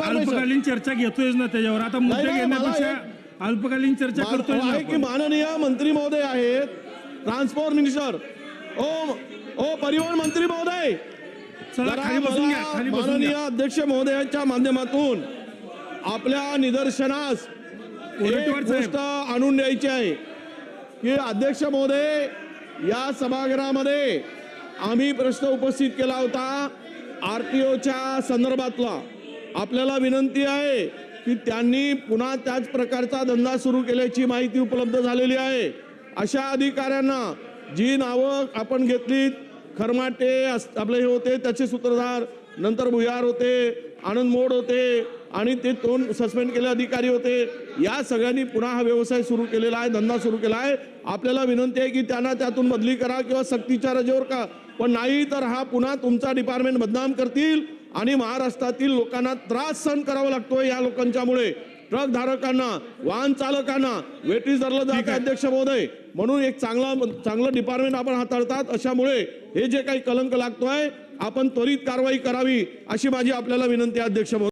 अल्पकालीन चर्चा घेतोय ना त्याच्यावर, आता मुद्दे घेण्यापेक्षा अल्पकालीन चर्चा करतोय आहे की माननीय मंत्री महोदय आहेत, ट्रान्सपोर्ट मिनिस्टर, ओ परिवहन मंत्री महोदय, माननीय अध्यक्ष महोदयांच्या माध्यमातून आपल्या निदर्शनास एक गोष्ट आणून द्यायची आहे की अध्यक्ष महोदय, या सभागृहामध्ये आम्ही प्रश्न उपस्थित केला होता आरटीओच्या संदर्भातला. आपल्याला विनंती आहे की त्यांनी पुन्हा त्याच प्रकारचा धंदा सुरू केल्याची माहिती उपलब्ध झालेली आहे. अशा अधिकाऱ्यांना जी नावं आपण घेतलीत, खरमाटे आपले हे होते त्याचे सूत्रधार, नंतर भुयार होते, आनंद मोड होते आणि ते 2 सस्पेंड केले अधिकारी होते, या सगळ्यांनी पुन्हा हा व्यवसाय सुरू केलेला आहे, धंदा सुरू केला आहे. आपल्याला विनंती आहे की त्यांना त्यातून बदली करा किंवा सक्तीच्या रजेवर का, पण नाही तर हा पुन्हा तुमचा डिपार्टमेंट बदनाम करतील आणि महाराष्ट्रातील लोकांना त्रास सहन करावा लागतोय या लोकांच्यामुळे. ट्रक धारकांना, वाहन चालकांना वेटीस धरलं जातं अध्यक्ष महोदय. म्हणून एक चांगलं डिपार्टमेंट आपण हाताळतात, अशामुळे हे जे काही कलंक लागतोय आपण त्वरित कारवाई करावी अशी माझी आपल्याला विनंती आहे अध्यक्ष महोदय.